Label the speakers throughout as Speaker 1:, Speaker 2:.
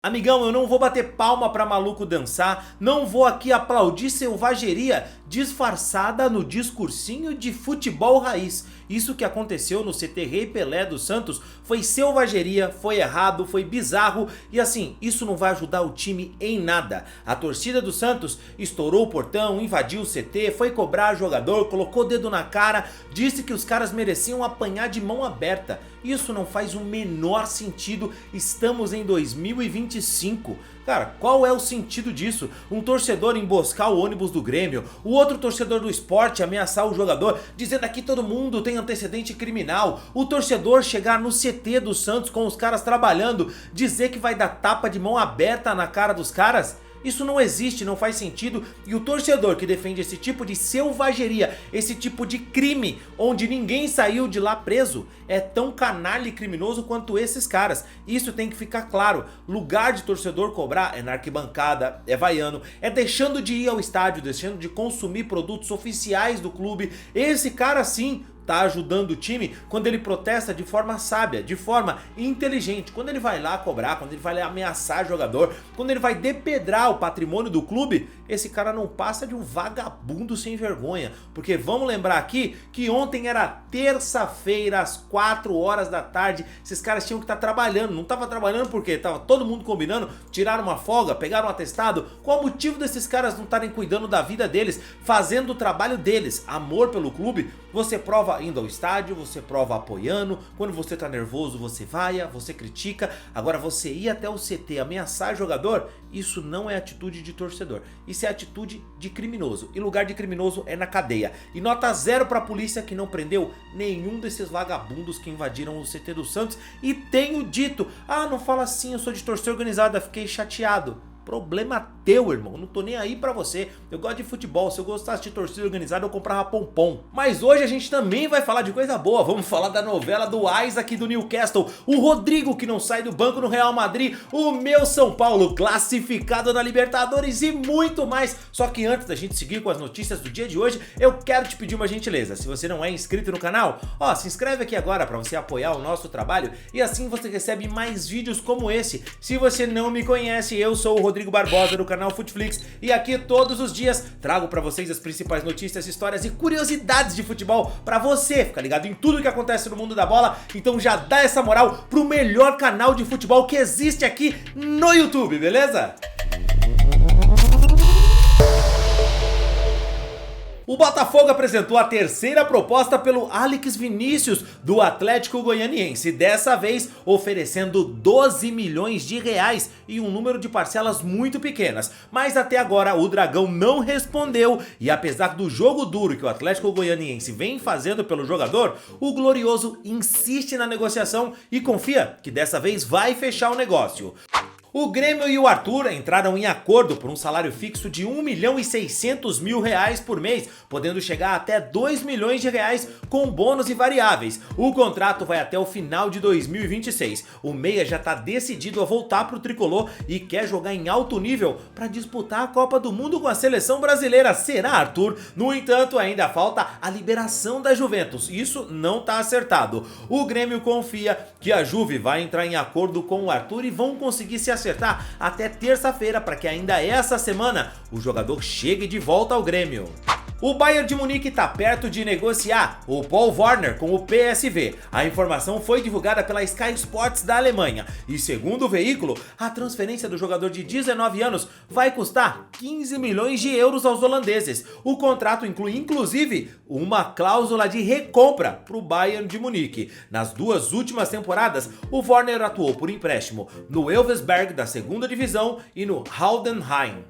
Speaker 1: Amigão, eu não vou bater palma pra maluco dançar, não vou aqui aplaudir selvageria disfarçada no discursinho de futebol raiz. Isso que aconteceu no CT Rei Pelé dos Santos foi selvageria, foi errado, foi bizarro e assim, isso não vai ajudar o time em nada. A torcida do Santos estourou o portão, invadiu o CT, foi cobrar jogador, colocou o dedo na cara, disse que os caras mereciam apanhar de mão aberta. Isso não faz o menor sentido, estamos em 2025. Cara, qual é o sentido disso? Um torcedor emboscar o ônibus do Grêmio, o outro torcedor do Sport ameaçar o jogador, dizendo que todo mundo tem antecedente criminal, o torcedor chegar no CT do Santos com os caras trabalhando, dizer que vai dar tapa de mão aberta na cara dos caras. Isso não existe, não faz sentido, e o torcedor que defende esse tipo de selvageria, esse tipo de crime, onde ninguém saiu de lá preso, é tão canalha e criminoso quanto esses caras. Isso tem que ficar claro, lugar de torcedor cobrar é na arquibancada, é vaiano, é deixando de ir ao estádio, deixando de consumir produtos oficiais do clube. Esse cara sim tá ajudando o time quando ele protesta de forma sábia, de forma inteligente, quando ele vai lá cobrar, quando ele vai lá ameaçar jogador, quando ele vai depedrar o patrimônio do clube. Esse cara não passa de um vagabundo sem vergonha, porque vamos lembrar aqui que ontem era terça-feira às 4 horas da tarde, esses caras tinham que estar trabalhando, não tava trabalhando porque tava todo mundo combinando, tiraram uma folga, pegaram um atestado. Qual o motivo desses caras não estarem cuidando da vida deles, fazendo o trabalho deles? Amor pelo clube você prova indo ao estádio, você prova apoiando, quando você tá nervoso você vaia, você critica. Agora você ir até o CT ameaçar jogador, isso não é atitude de torcedor, isso é atitude de criminoso, e lugar de criminoso é na cadeia. E nota 0 pra polícia que não prendeu nenhum desses vagabundos que invadiram o CT do Santos. E tenho dito, não fala assim, eu sou de torcida organizada, fiquei chateado. Problema teu, irmão, não tô nem aí pra você. Eu gosto de futebol, se eu gostasse de torcida organizada eu comprava pompom. Mas hoje a gente também vai falar de coisa boa. Vamos falar da novela do Isaac do Newcastle, o Rodrigo que não sai do banco no Real Madrid, o meu São Paulo classificado na Libertadores e muito mais. Só que antes da gente seguir com as notícias do dia de hoje, eu quero te pedir uma gentileza. Se você não é inscrito no canal, se inscreve aqui agora pra você apoiar o nosso trabalho e assim você recebe mais vídeos como esse. Se você não me conhece, eu sou o Rodrigo Barbosa do canal Futflix e aqui todos os dias trago pra vocês as principais notícias, histórias e curiosidades de futebol pra você ficar ligado em tudo que acontece no mundo da bola. Então já dá essa moral pro melhor canal de futebol que existe aqui no YouTube, beleza? O Botafogo apresentou a terceira proposta pelo Alex Vinícius do Atlético Goianiense, dessa vez oferecendo 12 milhões de reais e um número de parcelas muito pequenas. Mas até agora o Dragão não respondeu e apesar do jogo duro que o Atlético Goianiense vem fazendo pelo jogador, o Glorioso insiste na negociação e confia que dessa vez vai fechar o negócio. O Grêmio e o Arthur entraram em acordo por um salário fixo de 1.600.000 reais por mês, podendo chegar até 2 milhões de reais com bônus e variáveis. O contrato vai até o final de 2026. O meia já está decidido a voltar para o tricolor e quer jogar em alto nível para disputar a Copa do Mundo com a seleção brasileira. Será, Arthur? No entanto, ainda falta a liberação da Juventus. Isso não está acertado. O Grêmio confia que a Juve vai entrar em acordo com o Arthur e vão conseguir se acertar até terça-feira para que ainda essa semana o jogador chegue de volta ao Grêmio. O Bayern de Munique está perto de negociar o Paul Werner com o PSV. A informação foi divulgada pela Sky Sports da Alemanha e segundo o veículo, a transferência do jogador de 19 anos vai custar 15 milhões de euros aos holandeses. O contrato inclui inclusive uma cláusula de recompra para o Bayern de Munique. Nas duas últimas temporadas, o Werner atuou por empréstimo no Elversberg da segunda divisão e no Heidenheim.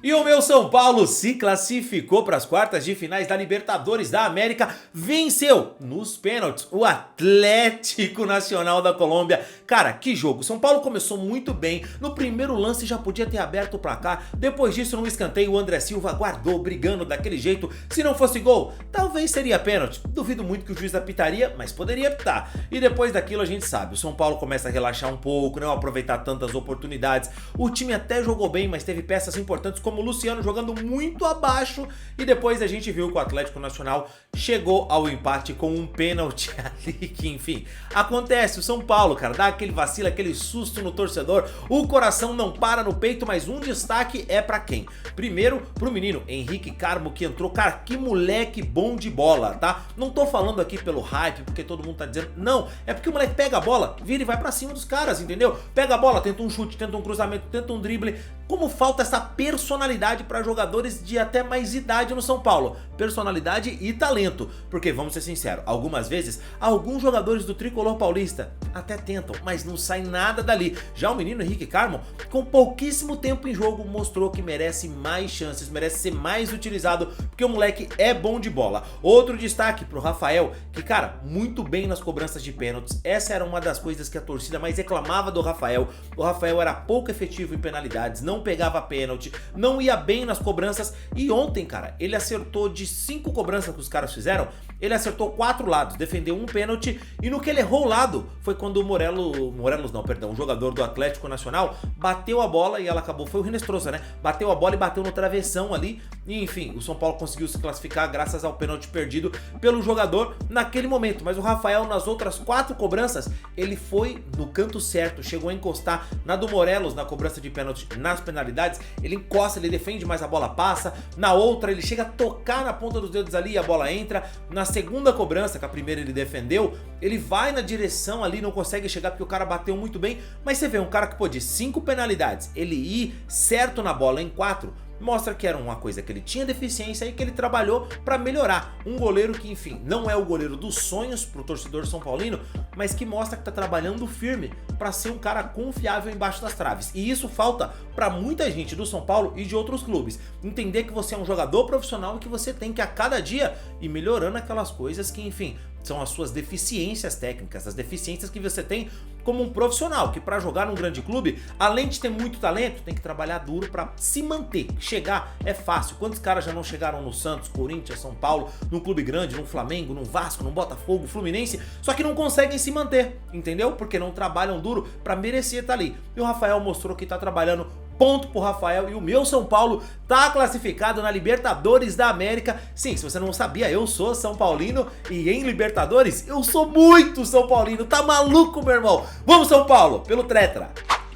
Speaker 1: E o meu São Paulo se classificou para as quartas de finais da Libertadores da América, venceu nos pênaltis o Atlético Nacional da Colômbia. Cara, que jogo! São Paulo começou muito bem, no primeiro lance já podia ter aberto o placar, depois disso no escanteio o André Silva guardou brigando daquele jeito, se não fosse gol, talvez seria pênalti, duvido muito que o juiz apitaria, mas poderia apitar. E depois daquilo a gente sabe, o São Paulo começa a relaxar um pouco, não aproveitar tantas oportunidades, o time até jogou bem, mas teve peças importantes como como o Luciano jogando muito abaixo, e depois a gente viu que o Atlético Nacional chegou ao empate com um pênalti ali, que enfim, acontece. O São Paulo, cara, dá aquele vacilo, aquele susto no torcedor, o coração não para no peito, mas um destaque é pra quem? Primeiro, pro menino Henrique Carmo, que entrou, cara, que moleque bom de bola, tá? Não tô falando aqui pelo hype, porque todo mundo tá dizendo, não, é porque o moleque pega a bola, vira e vai pra cima dos caras, entendeu? Pega a bola, tenta um chute, tenta um cruzamento, tenta um drible. Como falta essa personalidade para jogadores de até mais idade no São Paulo, personalidade e talento, porque vamos ser sinceros, algumas vezes, alguns jogadores do tricolor paulista até tentam, mas não sai nada dali. Já o menino Henrique Carmo, com pouquíssimo tempo em jogo, mostrou que merece mais chances, merece ser mais utilizado, porque o moleque é bom de bola. Outro destaque pro Rafael, que cara, muito bem nas cobranças de pênaltis. Essa era uma das coisas que a torcida mais reclamava do Rafael. O Rafael era pouco efetivo em penalidades, não pegava pênalti, não ia bem nas cobranças, e ontem, cara, ele acertou de 5 cobranças que os caras fizeram, ele acertou 4 lados, defendeu um pênalti, e no que ele errou o lado foi quando o jogador do Atlético Nacional bateu a bola e ela acabou, foi o Rinestrosa, né? Bateu a bola e bateu no travessão ali, e enfim, o São Paulo conseguiu se classificar graças ao pênalti perdido pelo jogador naquele momento. Mas o Rafael, nas outras 4 cobranças, ele foi no canto certo, chegou a encostar na do Morelos, na cobrança de pênalti, nas penalidades, ele encosta, ele defende, mas a bola passa. Na outra, ele chega a tocar na ponta dos dedos ali e a bola entra. Na segunda cobrança, que a primeira ele defendeu, ele vai na direção ali, não consegue chegar porque o cara bateu muito bem, mas você vê um cara que pô, de 5 penalidades, ele ir certo na bola em 4, mostra que era uma coisa que ele tinha deficiência e que ele trabalhou para melhorar. Um goleiro que, enfim, não é o goleiro dos sonhos pro torcedor são paulino, mas que mostra que tá trabalhando firme para ser um cara confiável embaixo das traves. E isso falta para muita gente do São Paulo e de outros clubes. Entender que você é um jogador profissional e que você tem que a cada dia ir melhorando aquelas coisas que, enfim, são as suas deficiências técnicas, as deficiências que você tem como um profissional, que para jogar num grande clube, além de ter muito talento, tem que trabalhar duro para se manter. Chegar é fácil. Quantos caras já não chegaram no Santos, Corinthians, São Paulo, num clube grande, num Flamengo, num Vasco, num Botafogo, Fluminense, só que não conseguem se manter, entendeu? Porque não trabalham duro para merecer estar ali. E o Rafael mostrou que tá trabalhando. Ponto pro Rafael, e o meu São Paulo tá classificado na Libertadores da América. Sim, se você não sabia, eu sou São Paulino e em Libertadores eu sou muito São Paulino. Tá maluco, meu irmão? Vamos São Paulo, pelo Tetra!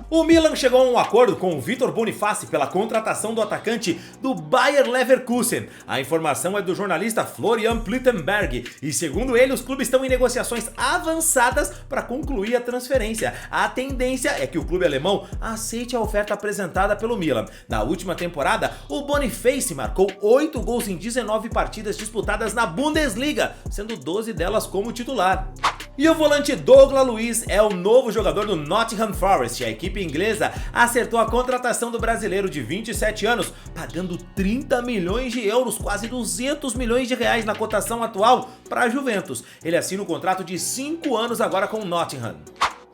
Speaker 1: O Milan chegou a um acordo com o Vitor Boniface pela contratação do atacante do Bayer Leverkusen. A informação é do jornalista Florian Plittenberg e, segundo ele, os clubes estão em negociações avançadas para concluir a transferência. A tendência é que o clube alemão aceite a oferta apresentada pelo Milan. Na última temporada, o Boniface marcou 8 gols em 19 partidas disputadas na Bundesliga, sendo 12 delas como titular. E o volante Douglas Luiz é o novo jogador do Nottingham Forest. A equipe inglesa acertou a contratação do brasileiro de 27 anos, pagando 30 milhões de euros, quase 200 milhões de reais na cotação atual para a Juventus. Ele assina um contrato de 5 anos agora com o Nottingham.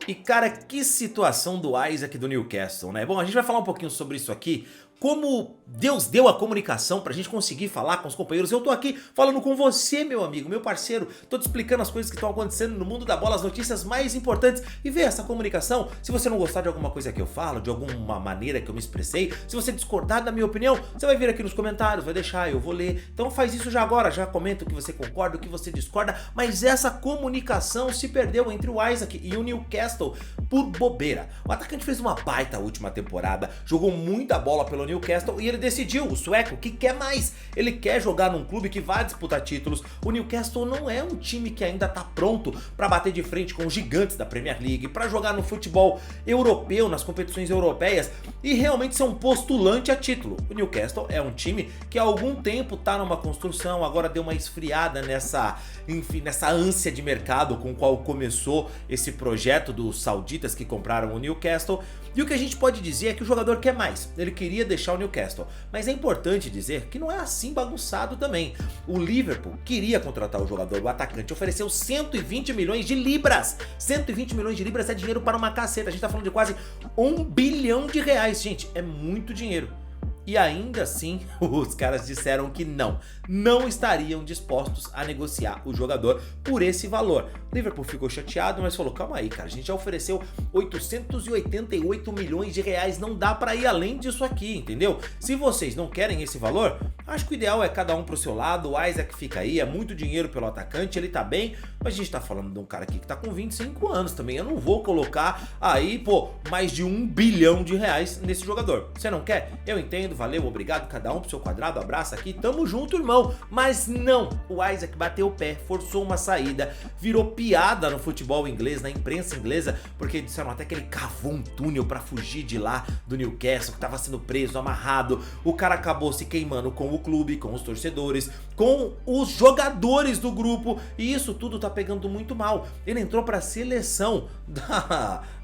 Speaker 1: E cara, que situação do Isaac do Newcastle, né? Bom, a gente vai falar um pouquinho sobre isso aqui. Como Deus deu a comunicação pra gente conseguir falar com os companheiros. Eu tô aqui falando com você, meu amigo, meu parceiro. Tô te explicando as coisas que estão acontecendo no mundo da bola, as notícias mais importantes. E vê essa comunicação. Se você não gostar de alguma coisa que eu falo, de alguma maneira que eu me expressei, se você discordar da minha opinião, você vai vir aqui nos comentários, vai deixar, eu vou ler. Então faz isso já agora, já comenta o que você concorda, o que você discorda. Mas essa comunicação se perdeu entre o Isaac e o Newcastle por bobeira. O atacante fez uma baita última temporada, jogou muita bola pelo Newcastle e ele decidiu, o sueco, que quer mais. Ele quer jogar num clube que vai disputar títulos. O Newcastle não é um time que ainda tá pronto para bater de frente com os gigantes da Premier League, para jogar no futebol europeu, nas competições europeias e realmente ser um postulante a título. O Newcastle é um time que há algum tempo tá numa construção, agora deu uma esfriada nessa ânsia de mercado com o qual começou esse projeto dos sauditas que compraram o Newcastle. E o que a gente pode dizer é que o jogador quer mais, ele queria deixar o Newcastle, mas é importante dizer que não é assim bagunçado também. O Liverpool queria contratar o jogador, o atacante, ofereceu 120 milhões de libras. 120 milhões de libras é dinheiro para uma caceta, a gente tá falando de quase 1 bilhão de reais, gente, é muito dinheiro. E ainda assim, os caras disseram que não estariam dispostos a negociar o jogador por esse valor. O Liverpool ficou chateado, mas falou, calma aí, cara, a gente já ofereceu 888 milhões de reais, não dá pra ir além disso aqui, entendeu? Se vocês não querem esse valor, acho que o ideal é cada um pro seu lado, o Isaac fica aí, é muito dinheiro pelo atacante, ele tá bem, mas a gente tá falando de um cara aqui que tá com 25 anos também, eu não vou colocar aí, pô, mais de 1 bilhão de reais nesse jogador. Você não quer? Eu entendo, valeu, obrigado, cada um pro seu quadrado, abraço aqui, tamo junto, irmão. Mas não, o Isaac bateu o pé, forçou uma saída, virou piada no futebol inglês, na imprensa inglesa, porque disseram até que ele cavou um túnel pra fugir de lá do Newcastle, que tava sendo preso, amarrado. O cara acabou se queimando com o clube, com os torcedores, com os jogadores do grupo, e isso tudo tá pegando muito mal. Ele entrou pra seleção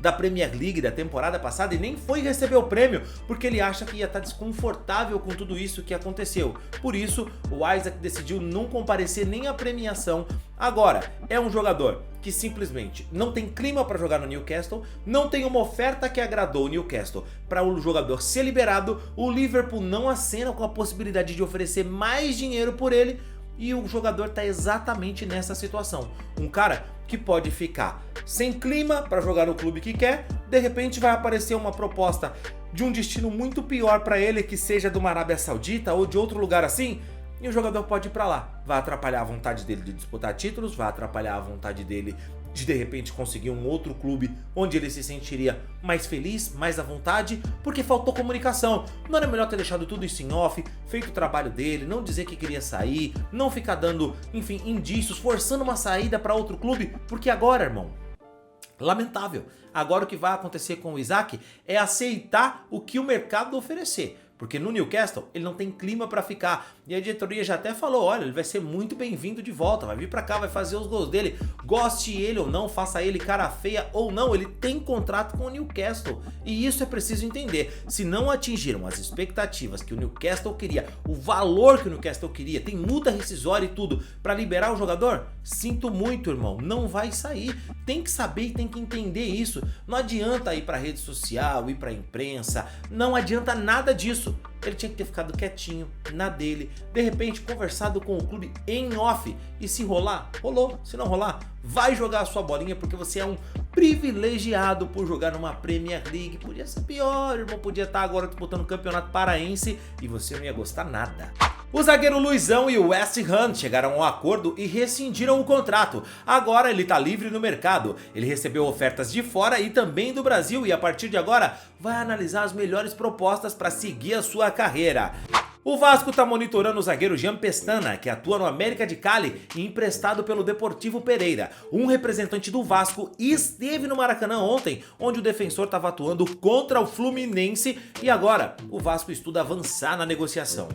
Speaker 1: da Premier League da temporada passada e nem foi receber o prêmio, porque ele acha que ia estar desconfortável com tudo isso que aconteceu. Por isso, o Isaac decidiu não comparecer nem à premiação. Agora, é um jogador que simplesmente não tem clima para jogar no Newcastle, não tem uma oferta que agradou o Newcastle para o jogador ser liberado, o Liverpool não acena com a possibilidade de oferecer mais dinheiro por ele, e o jogador está exatamente nessa situação. Um cara que pode ficar sem clima para jogar no clube que quer, de repente vai aparecer uma proposta de um destino muito pior para ele, que seja de uma Arábia Saudita ou de outro lugar assim, e o jogador pode ir para lá. Vai atrapalhar a vontade dele de disputar títulos, vai atrapalhar a vontade dele de repente conseguir um outro clube onde ele se sentiria mais feliz, mais à vontade, porque faltou comunicação. Não era melhor ter deixado tudo isso em off, feito o trabalho dele, não dizer que queria sair, não ficar dando, enfim, indícios, forçando uma saída para outro clube, porque agora, irmão, lamentável, agora o que vai acontecer com o Isaac é aceitar o que o mercado oferecer. Porque no Newcastle ele não tem clima para ficar. E a diretoria já até falou, olha, ele vai ser muito bem-vindo de volta, vai vir para cá, vai fazer os gols dele. Goste ele ou não, faça ele cara feia ou não, ele tem contrato com o Newcastle. E isso é preciso entender. Se não atingiram as expectativas que o Newcastle queria, o valor que o Newcastle queria, tem multa rescisória e tudo para liberar o jogador, sinto muito, irmão, não vai sair. Tem que saber e tem que entender isso. Não adianta ir para rede social, ir para imprensa, não adianta nada disso. Ele tinha que ter ficado quietinho, na dele, de repente conversado com o clube em off, e se rolar, rolou, se não rolar, vai jogar a sua bolinha, porque você é um privilegiado por jogar numa Premier League. Podia ser pior, irmão, podia estar agora disputando o Campeonato Paraense e você não ia gostar nada. O zagueiro Luizão e o West Ham chegaram a um acordo e rescindiram o contrato. Agora ele está livre no mercado. Ele recebeu ofertas de fora e também do Brasil e a partir de agora vai analisar as melhores propostas para seguir a sua carreira. O Vasco está monitorando o zagueiro Jean Pestana, que atua no América de Cali e emprestado pelo Deportivo Pereira. Um representante do Vasco esteve no Maracanã ontem, onde o defensor estava atuando contra o Fluminense, e agora o Vasco estuda avançar na negociação.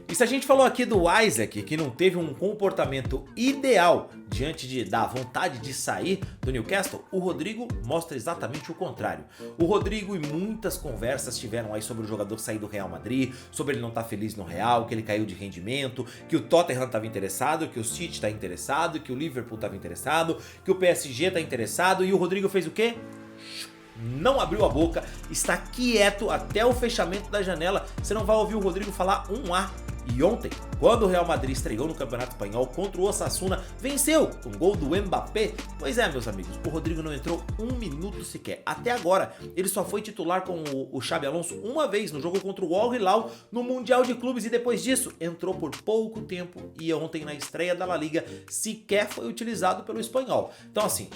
Speaker 1: E se a gente falou aqui do Isaac, que não teve um comportamento ideal diante da vontade de sair do Newcastle, o Rodrigo mostra exatamente o contrário. O Rodrigo e muitas conversas tiveram aí sobre o jogador sair do Real Madrid, sobre ele não estar feliz no Real, que ele caiu de rendimento, que o Tottenham estava interessado, que o City está interessado, que o Liverpool estava interessado, que o PSG está interessado, e o Rodrigo fez o quê? Não abriu a boca, está quieto até o fechamento da janela. Você não vai ouvir o Rodrigo falar um A. E ontem, quando o Real Madrid estreou no Campeonato Espanhol contra o Osasuna, venceu com um gol do Mbappé. Pois é, meus amigos, o Rodrigo não entrou um minuto sequer. Até agora, ele só foi titular com o Xabi Alonso uma vez no jogo contra o Al Hilal no Mundial de Clubes e depois disso entrou por pouco tempo e ontem na estreia da La Liga sequer foi utilizado pelo Espanhol. Então assim,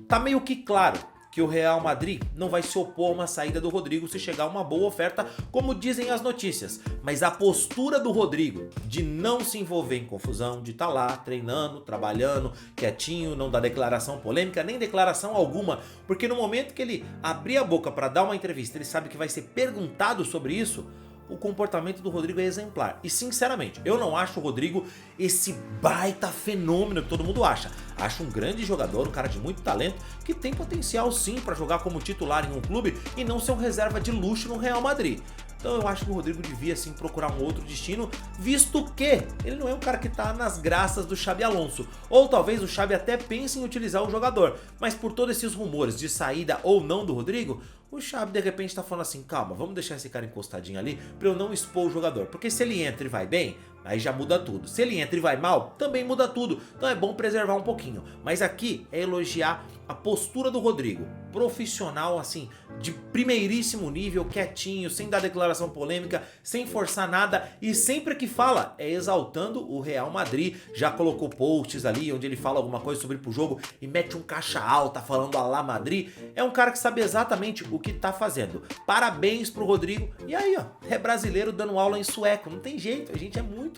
Speaker 1: tá meio que claro que o Real Madrid não vai se opor a uma saída do Rodrigo se chegar uma boa oferta, como dizem as notícias. Mas a postura do Rodrigo de não se envolver em confusão, de estar lá treinando, trabalhando, quietinho, não dar declaração polêmica, nem declaração alguma, porque no momento que ele abrir a boca para dar uma entrevista, ele sabe que vai ser perguntado sobre isso, o comportamento do Rodrigo é exemplar. E sinceramente, eu não acho o Rodrigo esse baita fenômeno que todo mundo acha. Acho um grande jogador, um cara de muito talento, que tem potencial sim para jogar como titular em um clube e não ser um reserva de luxo no Real Madrid. Então eu acho que o Rodrigo devia sim procurar um outro destino, visto que ele não é um cara que tá nas graças do Xabi Alonso. Ou talvez o Xabi até pense em utilizar o jogador, mas por todos esses rumores de saída ou não do Rodrigo, O Xabi de repente tá falando assim, calma, vamos deixar esse cara encostadinho ali pra eu não expor o jogador. Porque se ele entra e vai bem, aí já muda tudo. Se ele entra e vai mal, também muda tudo. Então é bom preservar um pouquinho. Mas aqui é elogiar a postura do Rodrigo. Profissional, assim, de primeiríssimo nível, quietinho, sem dar declaração polêmica, sem forçar nada. E sempre que fala, é exaltando o Real Madrid. Já colocou posts ali, onde ele fala alguma coisa sobre o jogo e mete um caixa alta falando a lá Madrid. É um cara que sabe exatamente o que tá fazendo. Parabéns pro Rodrigo. E aí, ó, é brasileiro dando aula em sueco. Não tem jeito, a gente é muito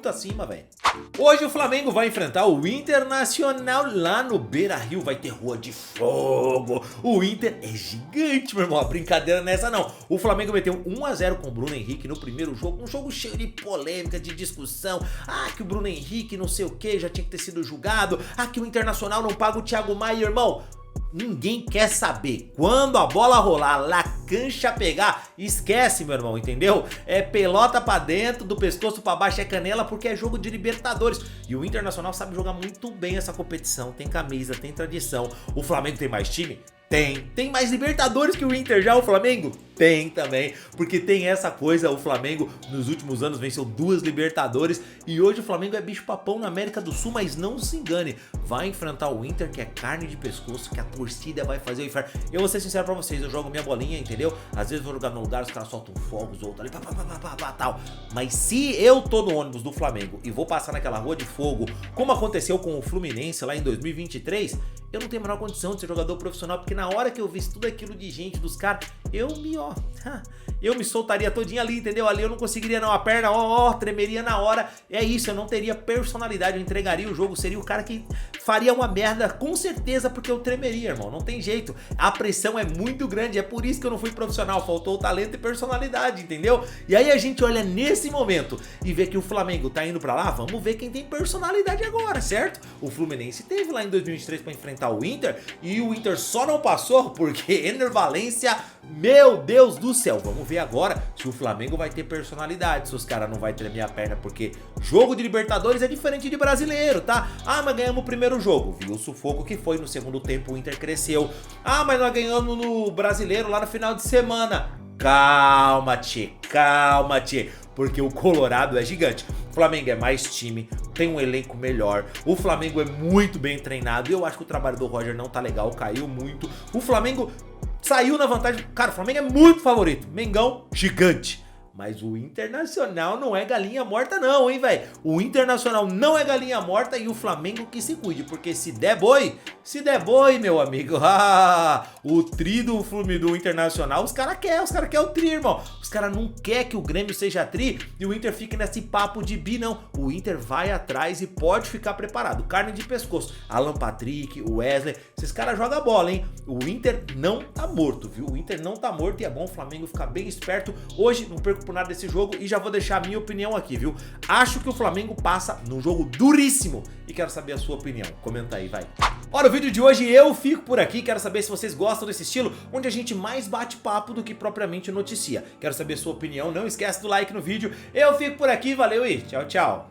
Speaker 1: acima, velho. Hoje o Flamengo vai enfrentar o Internacional lá no Beira-Rio. Vai ter rua de fogo. O Inter é gigante, meu irmão. A brincadeira nessa não. O Flamengo meteu 1 a 0 com o Bruno Henrique no primeiro jogo. Um jogo cheio de polêmica, de discussão. Ah, que o Bruno Henrique não sei o que, já tinha que ter sido julgado. Ah, que o Internacional não paga o Thiago Maia, irmão. Ninguém quer saber. Quando a bola rolar, lá cancha pegar, esquece, meu irmão, entendeu? É pelota pra dentro, do pescoço pra baixo é canela, porque é jogo de Libertadores. E o Internacional sabe jogar muito bem essa competição. Tem camisa, tem tradição. O Flamengo tem mais time? Tem. Tem mais Libertadores que o Inter já, o Flamengo? Tem também, porque tem essa coisa, o Flamengo nos últimos anos venceu 2 Libertadores e hoje o Flamengo é bicho papão na América do Sul, mas não se engane, vai enfrentar o Inter que é carne de pescoço, que a torcida vai fazer o inferno. Eu vou ser sincero pra vocês, eu jogo minha bolinha, entendeu? Às vezes vou jogar no lugar, os caras soltam fogos, outros ali, tal. Mas se eu tô no ônibus do Flamengo e vou passar naquela rua de fogo, como aconteceu com o Fluminense lá em 2023, eu não tenho a menor condição de ser jogador profissional, porque na hora que eu vi tudo aquilo de gente, dos caras, eu me soltaria todinho ali, entendeu? Ali eu não conseguiria não, a perna, tremeria na hora. É isso, eu não teria personalidade, eu entregaria o jogo, seria o cara que faria uma merda com certeza, porque eu tremeria, irmão, não tem jeito. A pressão é muito grande, é por isso que eu não fui profissional, faltou talento e personalidade, entendeu? E aí a gente olha nesse momento e vê que o Flamengo tá indo pra lá, vamos ver quem tem personalidade agora, certo? O Fluminense teve lá em 2023 pra enfrentar o Inter e o Inter só não passou porque Ener Valencia, meu Deus do céu, vamos ver agora se o Flamengo vai ter personalidade, se os caras não vai tremer a perna, porque jogo de Libertadores é diferente de brasileiro, tá? Ah, mas ganhamos o primeiro jogo, viu o sufoco que foi, no segundo tempo o Inter cresceu. Ah, mas nós ganhamos no brasileiro lá no final de semana. Calma, tchê, porque o Colorado é gigante. O Flamengo é mais time, tem um elenco melhor, o Flamengo é muito bem treinado, eu acho que o trabalho do Roger não tá legal, caiu muito. O Flamengo saiu na vantagem, cara, o Flamengo é muito favorito, Mengão gigante. Mas o Internacional não é galinha morta não, hein, velho? O Internacional não é galinha morta e o Flamengo que se cuide, porque se der boi, meu amigo, o tri do Internacional, os caras querem o tri, irmão. Os caras não querem que o Grêmio seja tri e o Inter fique nesse papo de bi, não. O Inter vai atrás e pode ficar preparado, carne de pescoço. Alan Patrick, o Wesley, esses caras jogam bola, hein? O Inter não tá morto, viu? O Inter não tá morto e é bom o Flamengo ficar bem esperto. Hoje não perco por nada desse jogo e já vou deixar a minha opinião aqui, viu? Acho que o Flamengo passa num jogo duríssimo e quero saber a sua opinião. Comenta aí, vai. Ora, o vídeo de hoje eu fico por aqui, quero saber se vocês gostam desse estilo, onde a gente mais bate papo do que propriamente noticia. Quero saber a sua opinião, não esquece do like no vídeo. Eu fico por aqui, valeu e tchau, tchau.